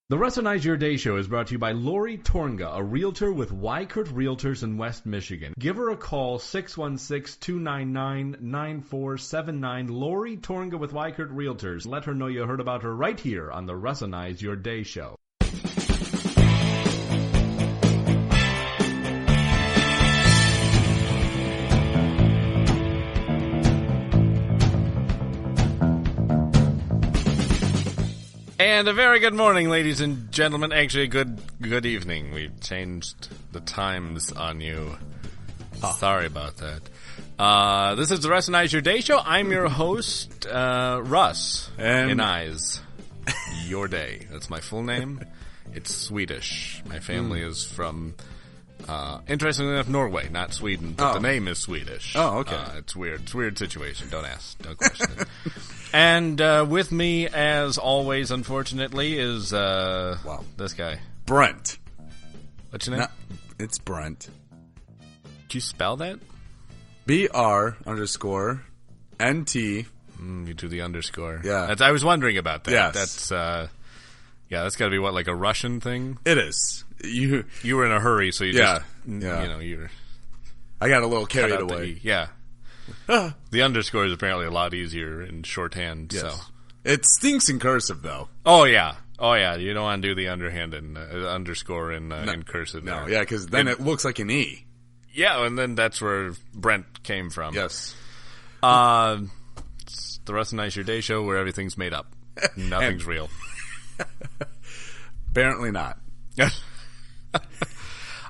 The Russinize Your Day Show is brought to you by Lori Tornga, a realtor with Wykert Realtors in West Michigan. Give her a call, 616-299-9479. Lori Tornga with Wykert Realtors. Let her know you heard about her right here on the Russinize Your Day Show. And a very good morning, ladies and gentlemen. Actually, good evening. We've changed the times on you. Sorry about that. This is the Russinize Your Day Show. I'm your host, Russ and Your Day. That's my full name. It's Swedish. My family is from, interestingly enough, Norway, not Sweden. But the name is Swedish. Oh, okay. It's weird. It's a weird situation. Don't ask. Don't question it. And with me, as always, unfortunately, is this guy. Brent. What's your name? It's Brent. Did you spell that? BR_NT. You do the underscore. Yeah. I was wondering about that. Yes. That's that's got to be what, like a Russian thing? It is. You were in a hurry, so you yeah. you're... I got a little carried away. Yeah. The underscore is apparently a lot easier in shorthand. Yes. So it stinks in cursive, though. Oh yeah. You don't want to do the underhand and underscore in cursive. No, yeah, because then it looks like an E. Yeah, and then that's where Brent came from. Yes. It's the Russinize Your Day Show where everything's made up. Nothing's real. Apparently not.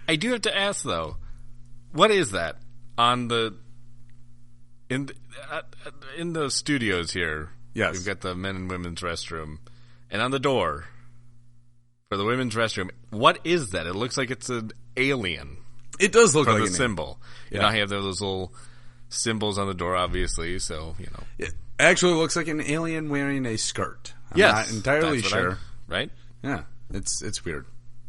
I do have to ask though, what is that on the? In the studios here, yes, we've got the men and women's restroom, and on the door for the women's restroom, what is that? It looks like it's an alien. It does look like a symbol. Yeah. You know, I have those little symbols on the door, obviously. So it actually looks like an alien wearing a skirt. I'm not entirely sure. Right? Yeah, it's weird.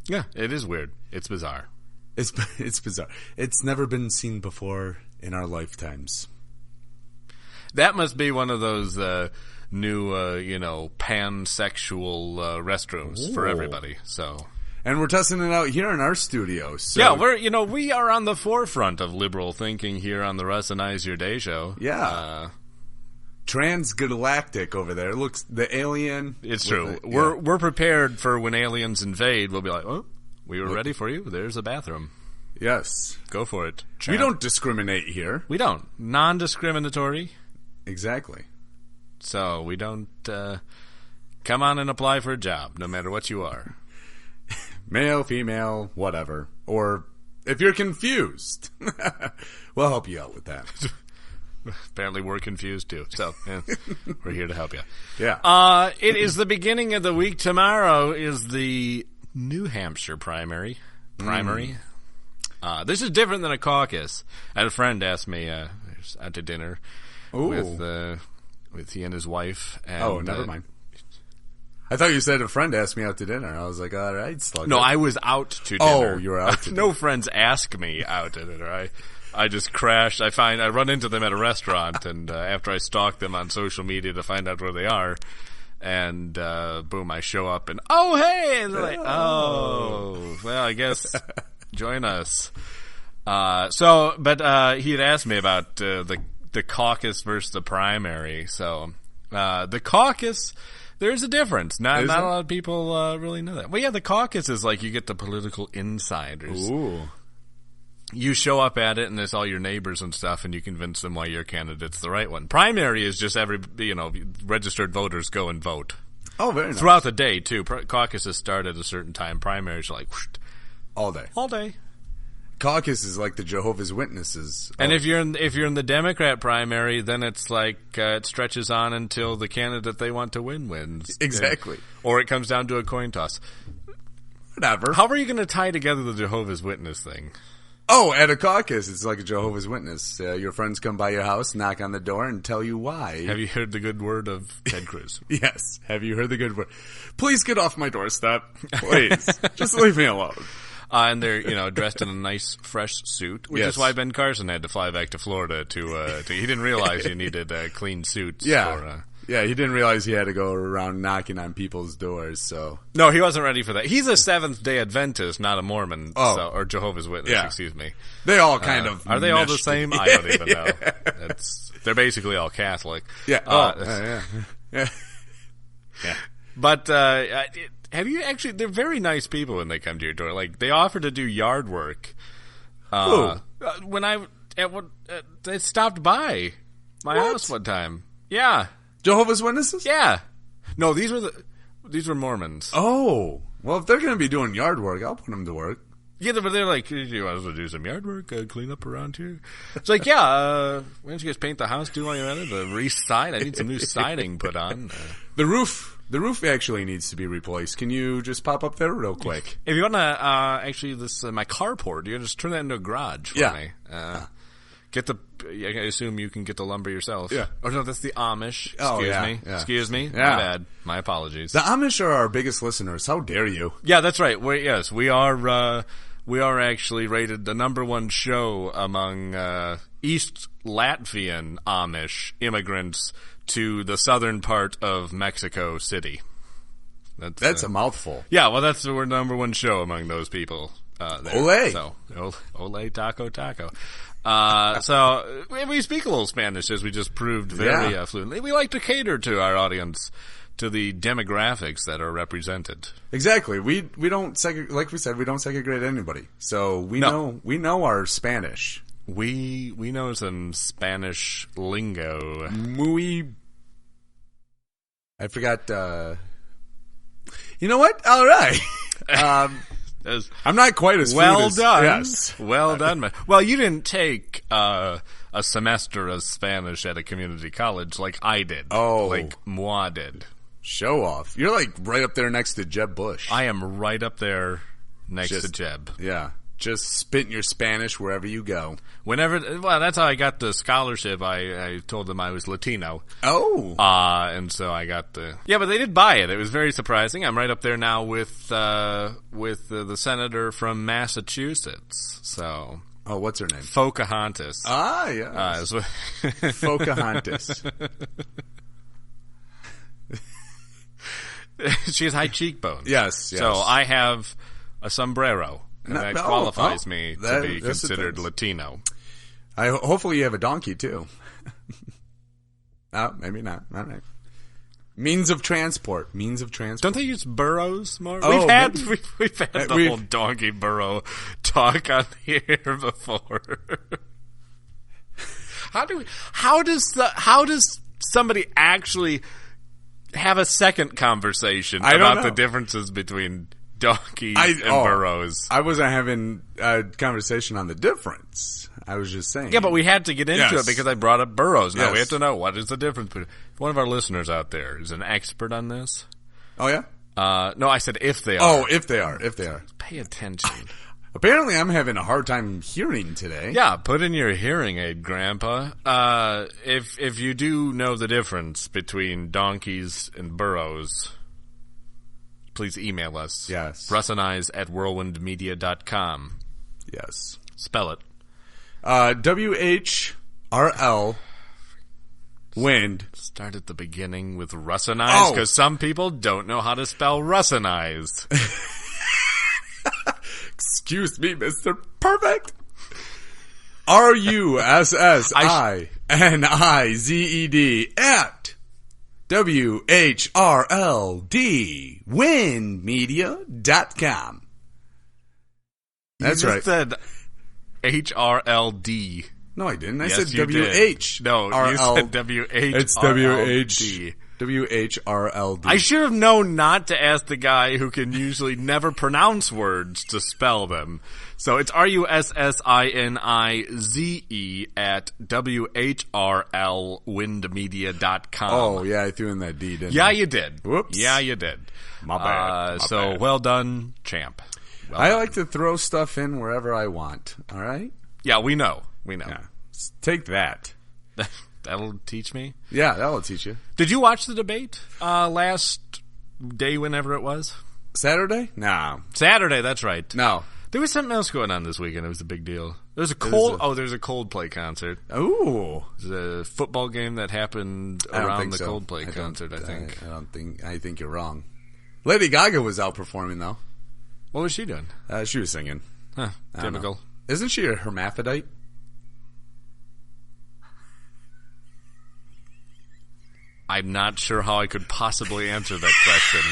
Yeah, it is weird. It's bizarre. It's bizarre. It's never been seen before in our lifetimes. That must be one of those new, pansexual restrooms for everybody. So, and we're testing it out here in our studio. So. Yeah, we are on the forefront of liberal thinking here on the Russinize Your Day Show. Yeah, transgalactic over there. It looks the alien. It's true. We're prepared for when aliens invade. We'll be like, oh, we were ready for you. There's a bathroom. Yes, go for it. Champ. We don't discriminate here. We don't. Non-discriminatory. Exactly. So we don't come on and apply for a job, no matter what you are. Male, female, whatever. Or if you're confused, we'll help you out with that. Apparently we're confused too. So we're here to help you. Yeah. It is the beginning of the week. Tomorrow is the New Hampshire primary. This is different than a caucus. I had a friend ask me out to dinner. With he and his wife. And, never mind. I thought you said a friend asked me out to dinner. I was like, all right, slug. No, I was out to dinner. Oh, you were out to dinner. No friends ask me out to dinner. I just crashed. I run into them at a restaurant, and after I stalk them on social media to find out where they are, and boom, I show up, and oh, hey! And they're like, oh, well, I guess join us. But he had asked me about the caucus versus the primary. So the caucus, there's a difference. Not a lot of people really know that. Well, yeah, the caucus is like you get the political insiders. Ooh. You show up at it, and there's all your neighbors and stuff, and you convince them why your candidate's the right one. Primary is just registered voters go and vote. Oh, very nice. Throughout the day, too. Caucuses start at a certain time. Primaries are like whoosh, all day. All day. Caucus is like the Jehovah's Witnesses. And if you're in the Democrat primary, then it's like it stretches on until the candidate they want to win wins. Exactly. Or it comes down to a coin toss. Whatever. How are you going to tie together the Jehovah's Witness thing? Oh, at a caucus, it's like a Jehovah's Witness. Your friends come by your house, knock on the door, and tell you why. Have you heard the good word of Ted Cruz? Yes. Have you heard the good word? Please get off my doorstep. Please. Just leave me alone. And they're, dressed in a nice, fresh suit, which is why Ben Carson had to fly back to Florida to he didn't realize you needed clean suits. Yeah. Yeah, he didn't realize he had to go around knocking on people's doors, so... No, he wasn't ready for that. He's a Seventh-day Adventist, not a Mormon, or Jehovah's Witness, excuse me. They all kind of... Are they all the same? I don't even know. They're basically all Catholic. Yeah. Yeah. But have you actually... They're very nice people when they come to your door. Like, they offer to do yard work. When they stopped by my house one time. Yeah. Jehovah's Witnesses? Yeah. No, these were Mormons. Oh. Well, if they're going to be doing yard work, I'll put them to work. Yeah, but they're like, you want us to do some yard work, clean up around here? It's like, why don't you guys paint the house, do while you're at it? The re-side, I need some new siding put on. The roof actually needs to be replaced. Can you just pop up there real quick? If you want to, my carport, you can just turn that into a garage for me. I assume you can get the lumber yourself. Yeah. Oh, no, that's the Amish. Excuse me. Yeah. My bad. My apologies. The Amish are our biggest listeners. How dare you? Yeah, that's right. We are actually rated the #1 show among East Latvian Amish immigrants to the southern part of Mexico City. That's a mouthful. Yeah, well, we're #1 show among those people. There. Ole. So, ole, taco. So we speak a little Spanish, as we just proved very fluently. We like to cater to our audience, to the demographics that are represented. Exactly. We don't like we said, we don't segregate anybody. So we know our Spanish. We know some Spanish lingo. I forgot. You know what? All right. I'm not quite as well done. Yes. Well done. Well, you didn't take a semester of Spanish at a community college like I did. Oh, like moi did. Show off. You're like right up there next to Jeb Bush. I am right up there next to Jeb. Yeah. Just spitting your Spanish wherever you go. That's how I got the scholarship. I told them I was Latino. Oh. And so I got but they did buy it. It was very surprising. I'm right up there now with the senator from Massachusetts. So. Oh, what's her name? Pocahontas. Ah, yes. Pocahontas. She has high cheekbones. Yes. So I have a sombrero. And that qualifies me to be considered Latino. Hopefully you have a donkey, too. Maybe not. All right. Means of transport. Don't they use burrows more? Oh, we've had the whole donkey burrow talk on here before. How does somebody actually have a second conversation about the differences between donkeys and burrows? I wasn't having a conversation on the difference. I was just saying. Yeah, but we had to get into it because I brought up burrows. Now we have to know what is the difference. One of our listeners out there is an expert on this. Oh, yeah? No, I said if they are. Oh, if they are. Pay attention. Apparently I'm having a hard time hearing today. Yeah, put in your hearing aid, Grandpa. If you do know the difference between donkeys and burrows, please email us. Yes. Russinize at whirlwindmedia.com. Yes. Spell it. WHRL wind. Start at the beginning with Russinize, because some people don't know how to spell Russinize. Excuse me, Mr. Perfect. RUSSINIZED at WHRLD windmedia.com. That's right. You said HRLD. No, I didn't. I Yes, said you did. WH. No, you said WHRLD. It's WHRLD. I should have known not to ask the guy who can usually never pronounce words to spell them. So it's RUSSINIZE at WHRLwindmedia.com. Oh, yeah, I threw in that D, didn't I? Yeah, you did. Whoops. Yeah, you did. My bad. So well done, champ. Well I done. like to throw stuff in wherever I want, all right? Yeah, we know. Yeah. Take that. That'll teach me. Yeah, that'll teach you. Did you watch the debate last day, whenever it was? Saturday? No. Saturday, that's right. No. There was something else going on this weekend. It was a big deal. There's a Coldplay concert. Ooh. There's a football game that happened around the Coldplay concert, I think. I think you're wrong. Lady Gaga was out performing, though. What was she doing? She was singing. Huh, typical. Isn't she a hermaphrodite? I'm not sure how I could possibly answer that question.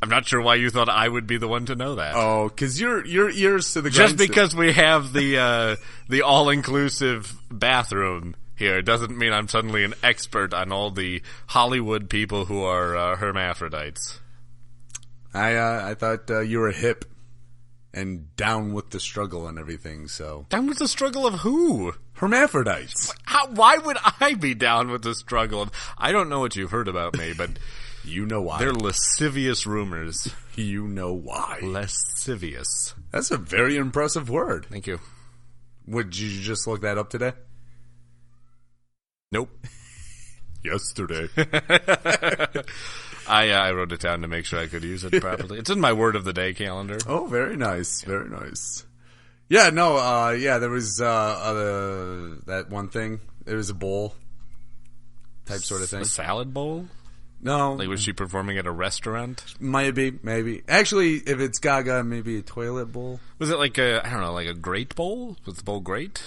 I'm not sure why you thought I would be the one to know that. Oh, because your ears to the just because we have the all-inclusive bathroom here doesn't mean I'm suddenly an expert on all the Hollywood people who are hermaphrodites. I thought you were hip and down with the struggle and everything. So down with the struggle of who? Hermaphrodites. Why would I be down with the struggle of? I don't know what you've heard about me, but. You know why. They're lascivious rumors. You know why. Lascivious. That's a very impressive word. Thank you. Did you just look that up today? Nope. Yesterday. I wrote it down to make sure I could use it properly. It's in my word of the day calendar. Oh, very nice. Very nice. Yeah, no, there was that one thing. It was a bowl type sort of thing. A salad bowl? No. Like, was she performing at a restaurant? Maybe. Actually, if it's Gaga, maybe a toilet bowl. Was it like a great bowl? Was the bowl great?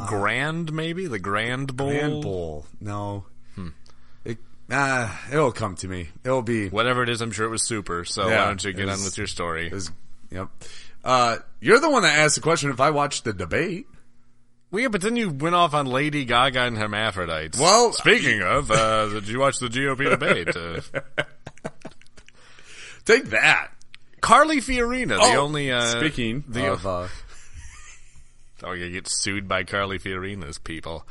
Grand, maybe? The grand bowl? Grand bowl. No. It'll come to me. It'll be... Whatever it is, I'm sure it was super, so why don't you get on with your story? Yep. You're the one that asked the question if I watched the debate. Well, yeah, but then you went off on Lady Gaga and hermaphrodites. Well, speaking of, did you watch the GOP debate? Take that. Carly Fiorina, the only... speaking of... Oh, you get sued by Carly Fiorina's people.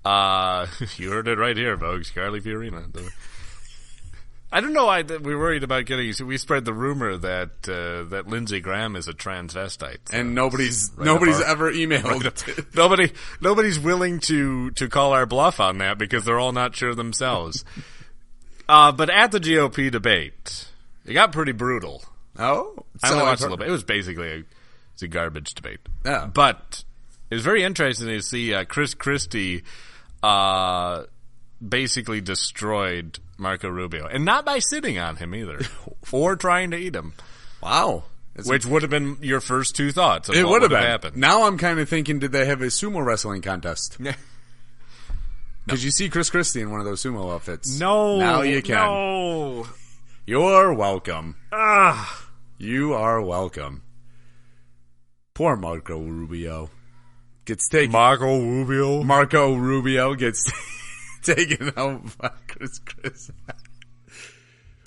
You heard it right here, folks. Carly Fiorina. I don't know why we're worried about getting... We spread the rumor that Lindsey Graham is a transvestite. So and nobody's ever emailed. Nobody's willing to call our bluff on that because they're all not sure themselves. But at the GOP debate, it got pretty brutal. Oh? I only watched a little bit. It was basically a garbage debate. Yeah. But it was very interesting to see Chris Christie basically destroyed Marco Rubio. And not by sitting on him either. Or trying to eat him. Wow. Which would have been your first two thoughts of it what would have happened. Now I'm kind of thinking, did they have a sumo wrestling contest? Yeah. Because you see Chris Christie in one of those sumo outfits. No. Now you can. No. You're welcome. You are welcome. Poor Marco Rubio. Gets taken. Marco Rubio gets taken out by Chris.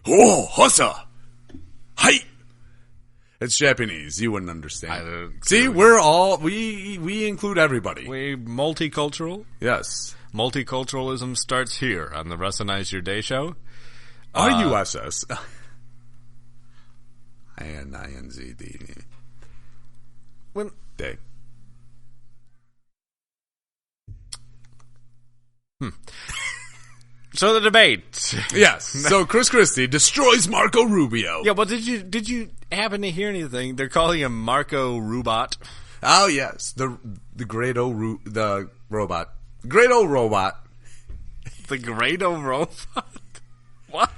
Oh, Hossa! Hi! It's Japanese. You wouldn't understand. See, we're all... We include everybody. We multicultural. Yes. Multiculturalism starts here on the Russinize Your Day show. RUSS. INZD. When... Day. So the debate. Yes. So Chris Christie destroys Marco Rubio. Yeah, well, did you happen to hear anything? They're calling him Marco Robot. Oh yes, the great old the robot. Great old robot. The great old robot. What?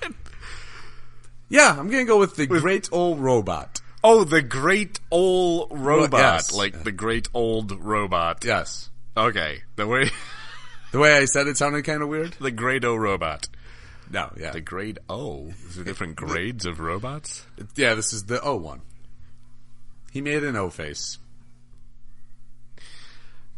Yeah, I'm gonna go with the great old robot. Oh, the great old robot, yes. Like the great old robot. Yes. Okay, the way I said it sounded kind of weird. The great O robot. No, yeah. The grade O. Is there different grades of robots? Yeah, this is the O one. He made an O face.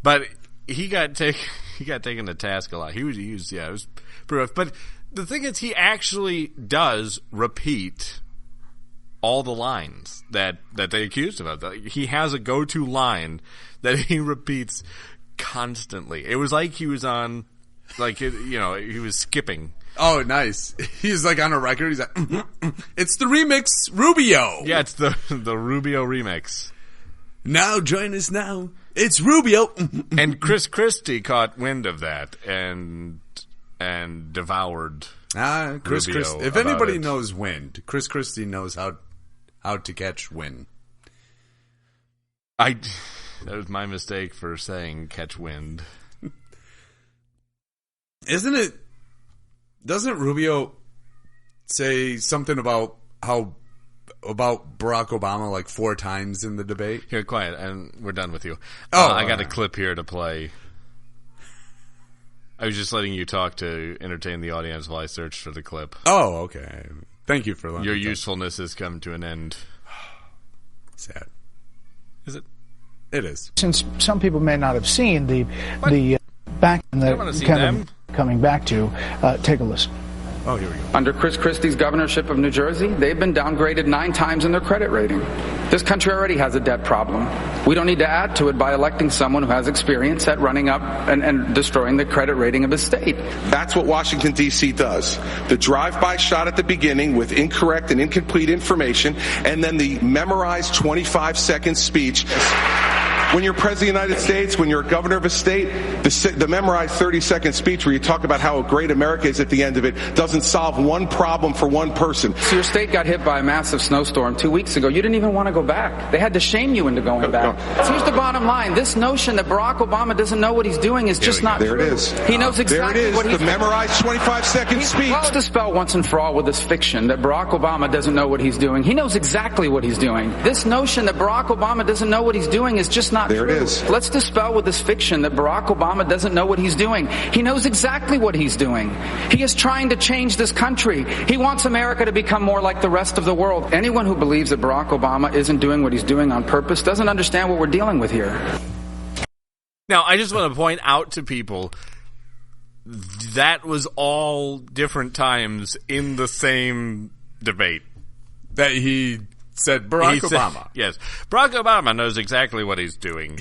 But he got taken to task a lot. He was it was pretty rough. But the thing is, he actually does repeat all the lines that they accused him of. He has a go-to line that he repeats constantly. It was like he was on, he was skipping. Oh, nice. He's like on a record. He's like, it's the remix Rubio. Yeah, it's the Rubio remix. Now join us now. It's Rubio. And Chris Christie caught wind of that and devoured Chris Rubio Christie. If about anybody it. knows wind, Chris Christie knows how to catch wind. That was my mistake for saying catch wind. Isn't it? Doesn't Rubio say something about Barack Obama like 4 times in the debate? Here, quiet, and we're done with you. Oh, I got a clip here to play. I was just letting you talk to entertain the audience while I searched for the clip. Oh, okay. Thank you for letting Your me talk. usefulness has come to an end. Sad. Is it? It is. Since some people may not have seen the back and I wanna the see kind them. of coming back to, take a listen. Oh, here we go. Under Chris Christie's governorship of New Jersey, they've been downgraded 9 times in their credit rating. This country already has a debt problem. We don't need to add to it by electing someone who has experience at running up and destroying the credit rating of his state. That's what Washington, D.C. does. The drive-by shot at the beginning with incorrect and incomplete information, and then the memorized 25-second speech. When you're president of the United States, when you're a governor of a state, the memorized 30-second speech where you talk about how great America is at the end of it doesn't solve one problem for one person. So your state got hit by a massive snowstorm 2 weeks ago. You didn't even want to go back. They had to shame you into going back. So here's the bottom line. This notion that Barack Obama doesn't know what he's doing is just not true. There it is. He knows exactly there it is, what he's the memorized 25-second speech. Let's dispel once and for all with this fiction that Barack Obama doesn't know what he's doing. He knows exactly what he's doing. This notion that Barack Obama doesn't know what he's doing is just not true. There it is. Let's dispel with this fiction that Barack Obama doesn't know what he's doing. He knows exactly what he's doing. He is trying to change this country. He wants America to become more like the rest of the world. Anyone who believes that Barack Obama isn't doing what he's doing on purpose doesn't understand what we're dealing with here. Now, I just want to point out to people that was all different times in the same debate. That he said Barack Obama. Yes. Barack Obama knows exactly what he's doing.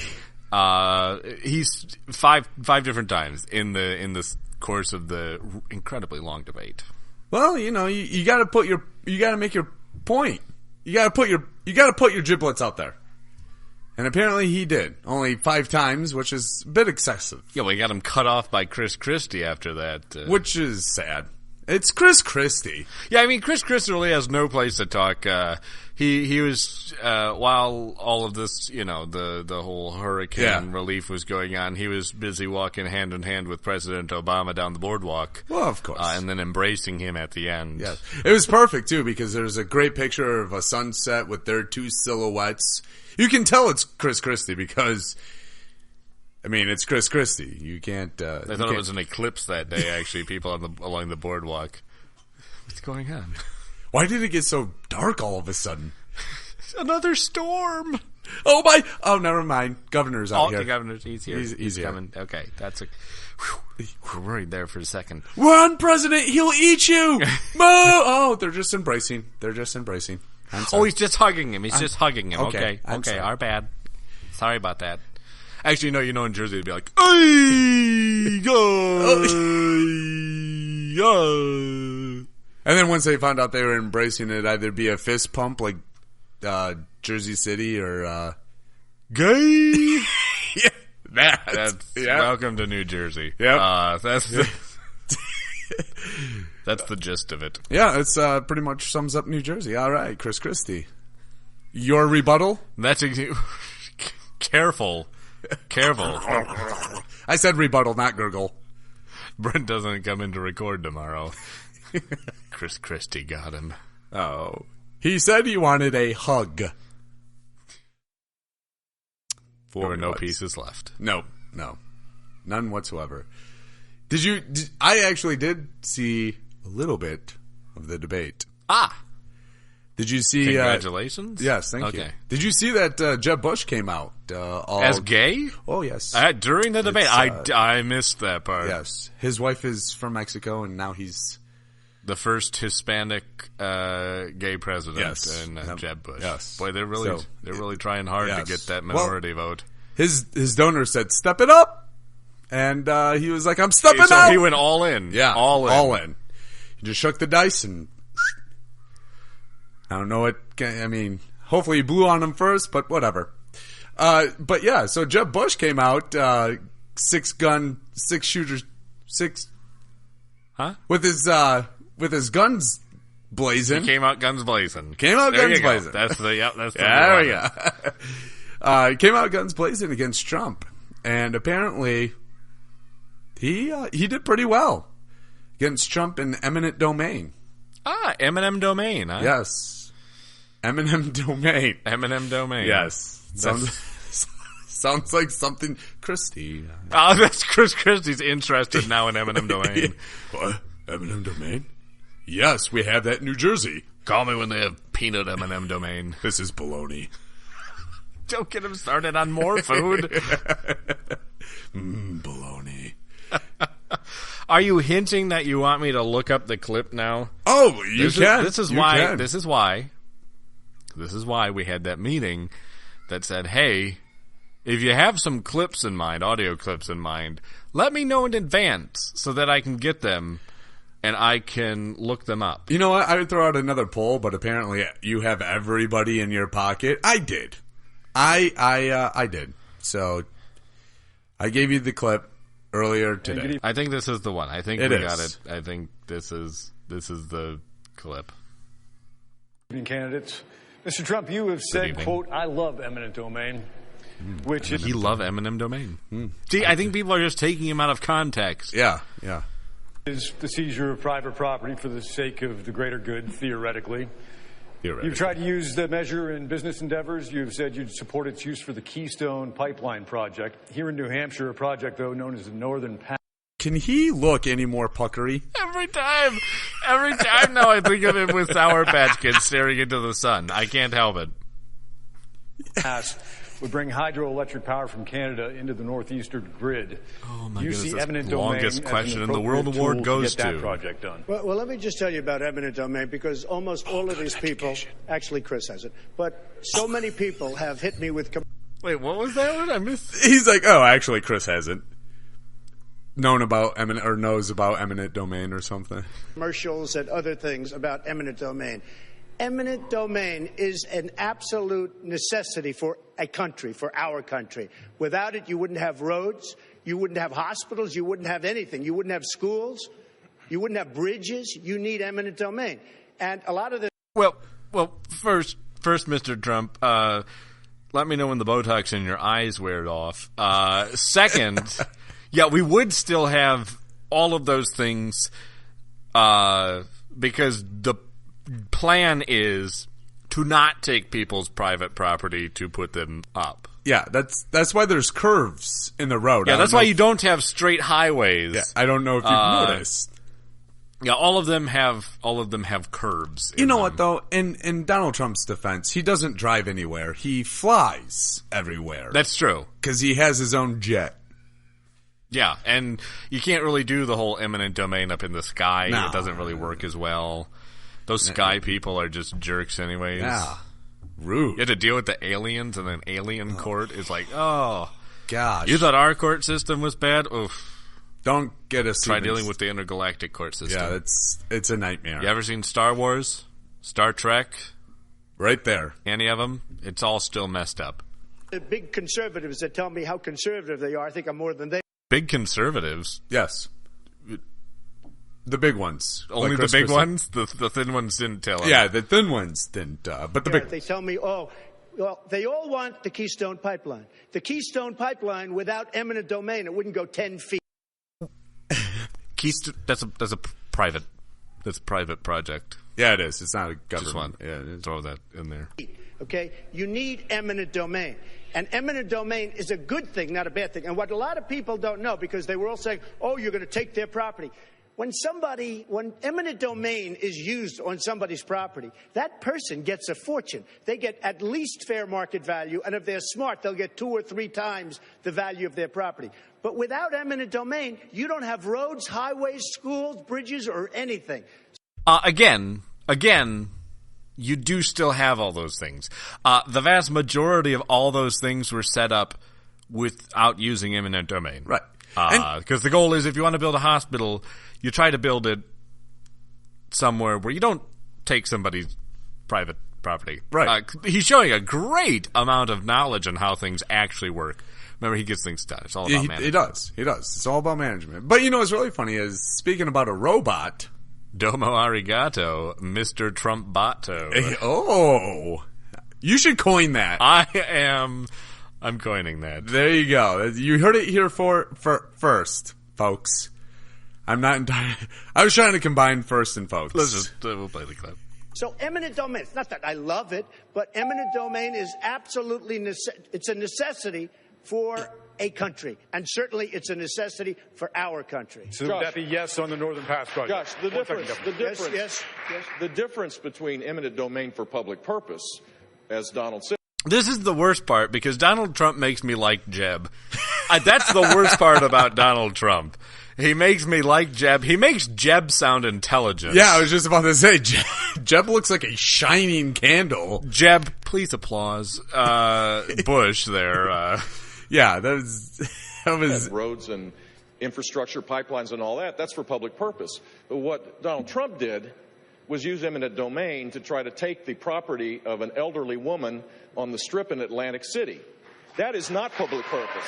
He's five different times in this course of the incredibly long debate. Well, you know, you got to make your point. You got to put your giblets out there. And apparently he did. Only 5 times, which is a bit excessive. Yeah, we got him cut off by Chris Christie after that. Which is sad. It's Chris Christie. Yeah, I mean, Chris Christie really has no place to talk. He was, while all of this, you know, the whole hurricane relief was going on, he was busy walking hand in hand with President Obama down the boardwalk. Well, of course. And then embracing him at the end. Yes. It was perfect, too, because there's a great picture of a sunset with their 2 silhouettes. You can tell it's Chris Christie because, I mean, it's Chris Christie. You can't. I thought it was an eclipse that day. Actually, people along the boardwalk. What's going on? Why did it get so dark all of a sudden? Another storm. Oh my! Oh, never mind. Governor's out here. The governor's he's here. He's here. Coming. Okay, that's a. Whew, we're worried there for a second. Run, President! He'll eat you. Oh, they're just embracing. Oh, he's just hugging him. He's just hugging him. Okay, sorry. Our bad. Sorry about that. Actually, no, you know, in Jersey, it'd be like, "Ay, And then once they found out they were embracing it, either be a fist pump like Jersey City or gay." Yeah, That's welcome to New Jersey. Yeah, That's the gist of it. Yeah, it's pretty much sums up New Jersey. All right, Chris Christie, your rebuttal. That's careful. I said rebuttal, not gurgle. Brent doesn't come in to record tomorrow. Chris Christie got him. Oh, he said he wanted a hug. There were no pieces left. No, none whatsoever. I actually did see a little bit of the debate. Did you see? Congratulations. Yes, thank you. Did you see that Jeb Bush came out as gay? Oh yes. During the debate, I missed that part. Yes, his wife is from Mexico, and now he's the first Hispanic gay president. Yes, and Jeb Bush. Yes, boy, they're really trying hard to get that minority vote. His donor said, "Step it up," and he was like, "I'm stepping out." So he went all in. Yeah, all in. He just shook the dice and. I don't know what. I mean, hopefully he blew on him first, but whatever. But yeah, so Jeb Bush came out, 6 shooters, 6. Huh? With his with his guns blazing. He came out guns blazing. Came out There guns you go. blazing. That's the There we go. He came out guns blazing against Trump, and apparently he did pretty well against Trump in eminent domain. Eminem domain. Huh? Yes, eminent domain. Eminem domain. Yes, sounds like something Christie. Oh, that's Chris Christie's interested now in Eminem domain. What? Eminem domain? Yes, we have that in New Jersey. Call me when they have peanut Eminem domain. This is baloney. Don't get him started on more food. Baloney. Are you hinting that you want me to look up the clip now? Oh, you can. This is why we had that meeting that said, hey, if you have some clips in mind, audio clips in mind, let me know in advance so that I can get them and I can look them up. You know what? I would throw out another poll, but apparently you have everybody in your pocket. I did. I did. So I gave you the clip earlier today. I think this is the one. I think It we is. got it. I think this is the clip. Evening, candidates. Mr. Trump, you have said, evening. quote, I love eminent domain, which is He love Eminem domain. See, I think people are just taking him out of context. Yeah. the seizure of private property for the sake of the greater good, theoretically. You've tried to use the measure in business endeavors. You've said you'd support its use for the Keystone Pipeline project. Here in New Hampshire, a project, though, known as the Northern Can he look any more puckery? Every time now I think of him with Sour Patch Kids staring into the sun. I can't help it. Pass would bring hydroelectric power from Canada into the northeastern grid. Oh my you goodness, see that's eminent the domain longest as an question in the World appropriate Award tool goes get that to. project done. Well, let me just tell you about eminent domain, because almost all of these people, actually Chris has it, but so many people have hit me with Wait, what was that one? I missed. He's like, oh, actually, Chris hasn't known about eminent or knows about eminent domain or something. commercials and other things about eminent domain. Eminent domain is an absolute necessity for a country, for our country. Without it, you wouldn't have roads, you wouldn't have hospitals, you wouldn't have anything. You wouldn't have schools, you wouldn't have bridges. You need eminent domain. And a lot of the... Well, first, Mr. Trump, let me know when the Botox in your eyes wears off. Second, yeah, we would still have all of those things because the plan is to not take people's private property to put them up. Yeah, that's why there's curves in the road. Yeah, that's why you don't have straight highways. Yeah, I don't know if you've noticed. Yeah, all of them have curbs. You know what though? In Donald Trump's defense, he doesn't drive anywhere. He flies everywhere. That's true. Because he has his own jet. Yeah, and you can't really do the whole eminent domain up in the sky. No. It doesn't really work as well. Those sky people are just jerks anyways. Yeah. Rude. You have to deal with the aliens, and then alien court is like, oh, Gosh. you thought our court system was bad? Oof. Don't get us Try dealing with the intergalactic court system. Yeah, it's a nightmare. You ever seen Star Wars? Star Trek? Right there. Any of them? It's all still messed up. The big conservatives that tell me how conservative they are, I think I'm more than they. Big conservatives? Yes. The big ones. Only Like the Chris big Christie. ones? The thin ones didn't tell us. Yeah, the thin ones didn't. But the big They tell me, oh, well, they all want the Keystone Pipeline. The Keystone Pipeline, without eminent domain, it wouldn't go 10 feet. That's a private project. Yeah, it is. It's not a government. Just one. Yeah, it is. Throw that in there. Okay? You need eminent domain. And eminent domain is a good thing, not a bad thing. And what a lot of people don't know, because they were all saying, oh, you're going to take their property. When eminent domain is used on somebody's property, that person gets a fortune. They get at least fair market value, and if they're smart, they'll get 2 or 3 times the value of their property. But without eminent domain, you don't have roads, highways, schools, bridges, or anything. Again, you do still have all those things. The vast majority of all those things were set up without using eminent domain. Right. Because the goal is, if you want to build a hospital, you try to build it somewhere where you don't take somebody's private property. Right. He's showing a great amount of knowledge on how things actually work. Remember, he gets things done. It's all about management. He does. He does. It's all about management. But you know what's really funny is, speaking about a robot, Domo arigato, Mr. Trumpboto. Oh, you should coin that. I'm coining that. There you go. You heard it here first, folks. I'm not entirely. I was trying to combine first and folks. We'll play the clip. So eminent domain, it's not that I love it, but eminent domain is absolutely, it's a necessity for a country. And certainly it's a necessity for our country. So would that be yes on the Northern Pass project? Josh, Yes. the difference between eminent domain for public purpose, as Donald said. This is the worst part because Donald Trump makes me like Jeb. That's the worst part about Donald Trump. He makes me like Jeb. He makes Jeb sound intelligent. Yeah, I was just about to say, Jeb looks like a shining candle. Jeb, please applause. Bush there. Yeah, that was Roads and infrastructure, pipelines and all that. That's for public purpose. But what Donald Trump did was use eminent domain to try to take the property of an elderly woman on the Strip in Atlantic City. That is not public purpose.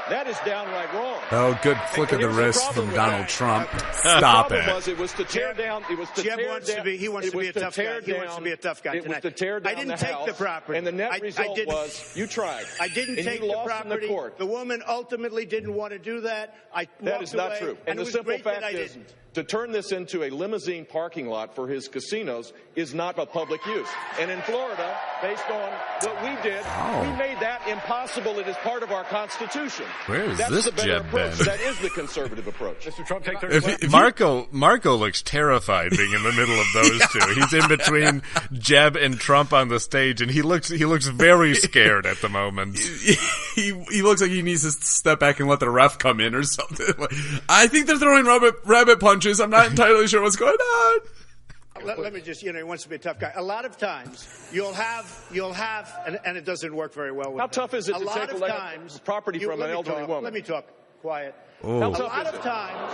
That is downright wrong. Oh, good flick of the wrist from Donald Trump. Stop it. It was to tear down. It was to Jeb tear wants down. to be. He wants to be a tough guy. He wants to be a tough guy It tonight. was to tear down I didn't the take house, the property, and the net result was you tried. I didn't and take you the lost property. in the court. The woman ultimately didn't want to do that. That is not away, true. And the it was simple great that fact I is, didn't. to turn this into a limousine parking lot for his casinos is not a public use. And in Florida, based on what we did, we made that impossible. It is part of our Constitution. Where is That's this the better Jeb approach. been? That is the conservative approach. Mr. Trump, take 30 Marco looks terrified being in the middle of those two. He's in between Jeb and Trump on the stage, and he looks very scared at the moment. He looks like he needs to step back and let the ref come in or something. I think they're throwing rabbit punches. I'm not entirely sure what's going on. Let me just, he wants to be a tough guy. A lot of times, you'll have, and it doesn't work very well with How him. tough is it a to lot take of a times, property from an elderly woman? Let me talk. Quiet. Oh. How A tough lot is of it? times,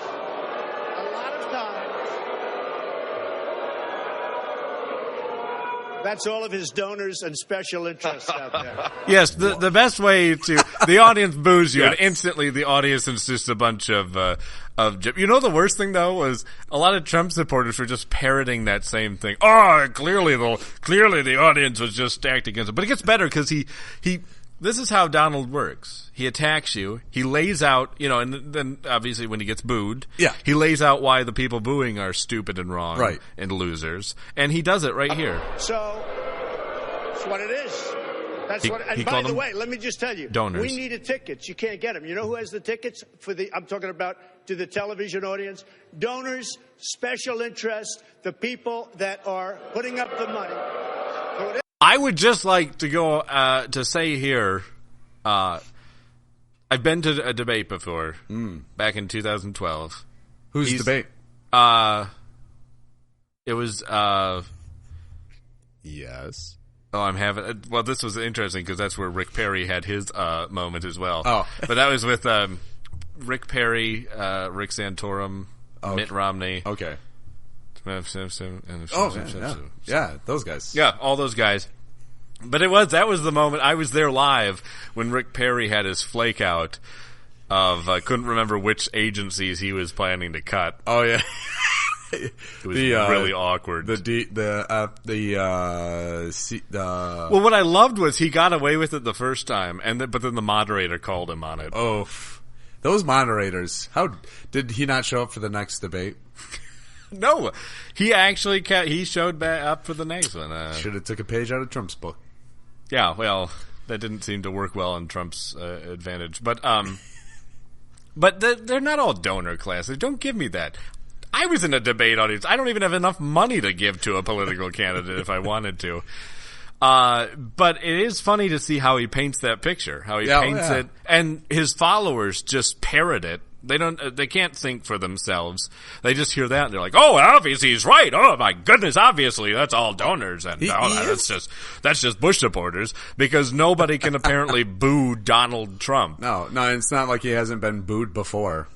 that's all of his donors and special interests out there. Yes, the best way to the audience boos you, Yes. and instantly the audience is just a bunch of Jeb. You know, the worst thing though was a lot of Trump supporters were just parroting that same thing. Oh, clearly the audience was just stacked against him. But it gets better because he. This is how Donald works. He attacks you. He lays out, and then obviously when he gets booed, he lays out why the people booing are stupid and wrong, Right, and losers. And he does it right here. So that's what it is. That's He- what. he And by called the them way, let me just tell you, donors. we needed tickets. You can't get them. You know who has the tickets for the? I'm talking about to the television audience. Donors, special interest, the people that are putting up the money. So it I would just like to go to say here, I've been to a debate before, back in 2012. Whose debate? It was. Yes. Oh, I'm having. Well, this was interesting because that's where Rick Perry had his moment as well. Oh. But that was with Rick Perry, Rick Santorum, Mitt Romney. Okay. And Yeah, those guys. Yeah, all those guys. But that was the moment I was there live when Rick Perry had his flake out of couldn't remember which agencies he was planning to cut. Oh yeah. It was really awkward. Well, what I loved was he got away with it the first time, but then the moderator called him on it. Oh, those moderators! How did he not show up for the next debate? No, he actually he showed back up for the next one. Should have took a page out of Trump's book. Yeah, well, that didn't seem to work well on Trump's advantage. But they're not all donor classes. Don't give me that. I was in a debate audience. I don't even have enough money to give to a political candidate if I wanted to. But it is funny to see how he paints that picture, how he paints it, and his followers just parrot it. They can't think for themselves. They just hear that and they're like, "Oh, obviously he's right. Oh my goodness, obviously that's all donors and that's just Bush supporters because nobody can apparently boo Donald Trump." No, it's not like he hasn't been booed before.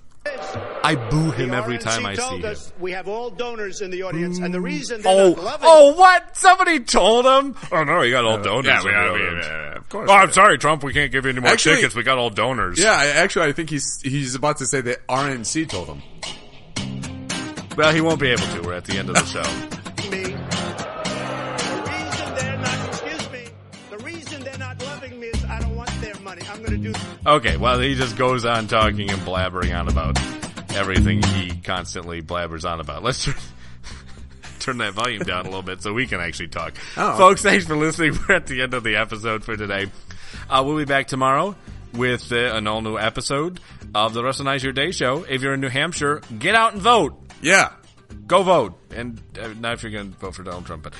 I boo him The every RNC time I see told him. us we have all donors in the audience, and the reason they're not loving Oh, what? Somebody told him? Oh, no, you got all donors. Yeah, in the audience. of course. Oh, I'm sorry, Trump, we can't give you any more Actually- tickets. We got all donors. Yeah, I think he's about to say that RNC told him. Well, he won't be able to. We're at the end of the show. The reason they're not loving me is I don't want their money. I'm going to do... Okay, well, he just goes on talking and blabbering on about everything he constantly blabbers on about. Let's turn that volume down a little bit so we can actually talk. Oh. Folks, thanks for listening. We're at the end of the episode for today. We'll be back tomorrow with an all-new episode of the Russinize Your Day show. If you're in New Hampshire, get out and vote. Yeah. Go vote. And not if you're going to vote for Donald Trump. But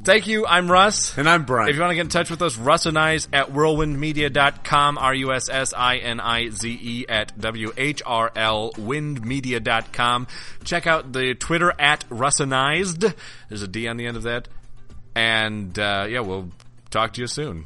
thank you. I'm Russ. And I'm Brent. If you want to get in touch with us, Russinize at whirlwindmedia.com, Russinize at WHRLwindmedia.com. Check out the Twitter at Russinized. There's a D on the end of that. And, we'll talk to you soon.